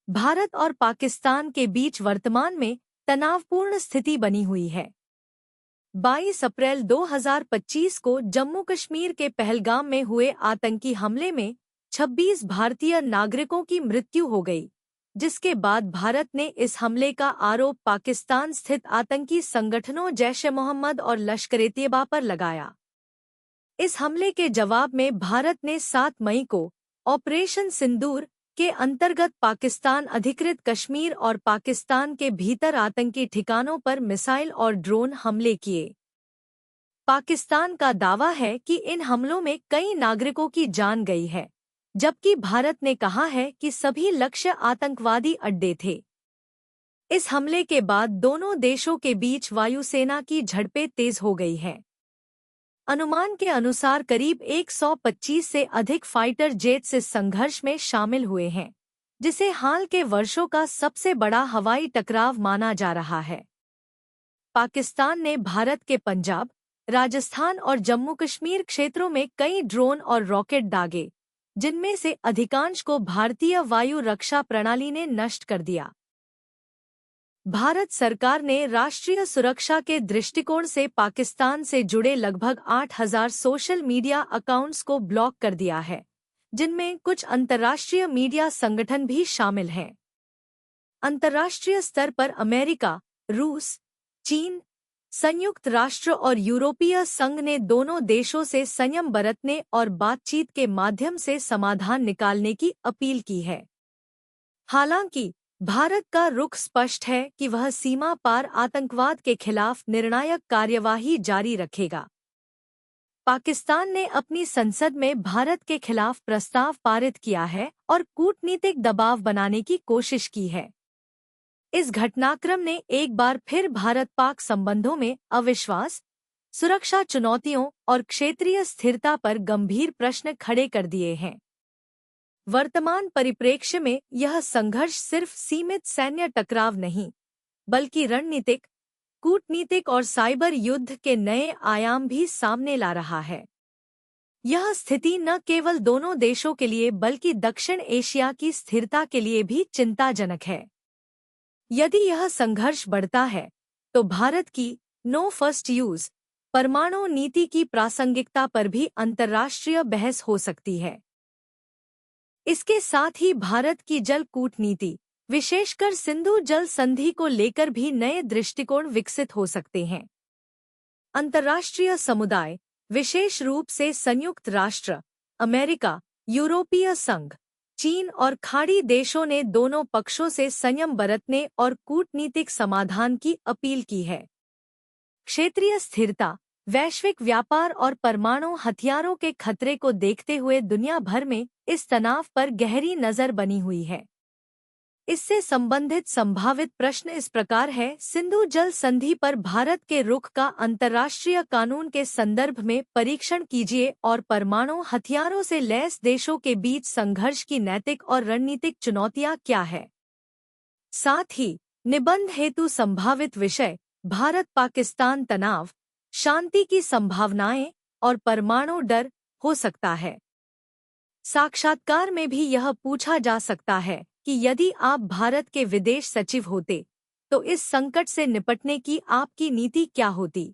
भारत और पाकिस्तान के बीच वर्तमान में तनावपूर्ण स्थिति बनी हुई है। 22 अप्रैल 2025 को जम्मू कश्मीर के पहलगाम में हुए आतंकी हमले में 26 भारतीय नागरिकों की मृत्यु हो गई, जिसके बाद भारत ने इस हमले का आरोप पाकिस्तान स्थित आतंकी संगठनों जैश-ए-मोहम्मद और लश्कर-ए-तैयबा पर लगाया। इस हमले के जवाब में भारत ने 7 मई को ऑपरेशन सिंदूर के अंतर्गत पाकिस्तान अधिकृत कश्मीर और पाकिस्तान के भीतर आतंकी ठिकानों पर मिसाइल और ड्रोन हमले किए। पाकिस्तान का दावा है कि इन हमलों में कई नागरिकों की जान गई है, जबकि भारत ने कहा है कि सभी लक्ष्य आतंकवादी अड्डे थे। इस हमले के बाद दोनों देशों के बीच वायुसेना की झड़पें तेज हो गई हैं। अनुमान के अनुसार करीब 125 से अधिक फाइटर जेट्स इस संघर्ष में शामिल हुए हैं, जिसे हाल के वर्षों का सबसे बड़ा हवाई टकराव माना जा रहा है। पाकिस्तान ने भारत के पंजाब, राजस्थान और जम्मू कश्मीर क्षेत्रों में कई ड्रोन और रॉकेट दागे, जिनमें से अधिकांश को भारतीय वायु रक्षा प्रणाली ने नष्ट कर दिया। भारत सरकार ने राष्ट्रीय सुरक्षा के दृष्टिकोण से पाकिस्तान से जुड़े लगभग 8,000 सोशल मीडिया अकाउंट्स को ब्लॉक कर दिया है, जिनमें कुछ अंतर्राष्ट्रीय मीडिया संगठन भी शामिल हैं। अंतर्राष्ट्रीय स्तर पर अमेरिका, रूस, चीन, संयुक्त राष्ट्र और यूरोपीय संघ ने दोनों देशों से संयम बरतने और बातचीत के माध्यम से समाधान निकालने की अपील की है। हालांकि भारत का रुख स्पष्ट है कि वह सीमा पार आतंकवाद के खिलाफ निर्णायक कार्यवाही जारी रखेगा। पाकिस्तान ने अपनी संसद में भारत के खिलाफ प्रस्ताव पारित किया है और कूटनीतिक दबाव बनाने की कोशिश की है। इस घटनाक्रम ने एक बार फिर भारत-पाक संबंधों में अविश्वास, सुरक्षा चुनौतियों और क्षेत्रीय स्थिरता पर गंभीर प्रश्न खड़े कर दिए हैं। वर्तमान परिप्रेक्ष्य में यह संघर्ष सिर्फ सीमित सैन्य टकराव नहीं, बल्कि रणनीतिक, कूटनीतिक और साइबर युद्ध के नए आयाम भी सामने ला रहा है। यह स्थिति न केवल दोनों देशों के लिए बल्कि दक्षिण एशिया की स्थिरता के लिए भी चिंताजनक है। यदि यह संघर्ष बढ़ता है, तो भारत की नो फर्स्ट यूज परमाणु नीति की प्रासंगिकता पर भी अंतर्राष्ट्रीय बहस हो सकती है। इसके साथ ही भारत की जल कूटनीति, विशेषकर सिंधु जल संधि को लेकर भी नए दृष्टिकोण विकसित हो सकते हैं। अंतर्राष्ट्रीय समुदाय, विशेष रूप से संयुक्त राष्ट्र, अमेरिका, यूरोपीय संघ, चीन और खाड़ी देशों ने दोनों पक्षों से संयम बरतने और कूटनीतिक समाधान की अपील की है। क्षेत्रीय स्थिरता, वैश्विक व्यापार और परमाणु हथियारों के खतरे को देखते हुए दुनिया भर में इस तनाव पर गहरी नजर बनी हुई है। इससे संबंधित संभावित प्रश्न इस प्रकार है: सिंधु जल संधि पर भारत के रुख का अंतर्राष्ट्रीय कानून के संदर्भ में परीक्षण कीजिए और परमाणु हथियारों से लैस देशों के बीच संघर्ष की नैतिक और रणनीतिक चुनौतियां क्या है। साथ ही निबंध हेतु संभावित विषय: भारत पाकिस्तान तनाव, शांति की संभावनाएं और परमाणु डर हो सकता है। साक्षात्कार में भी यह पूछा जा सकता है कि यदि आप भारत के विदेश सचिव होते, तो इस संकट से निपटने की आपकी नीति क्या होती।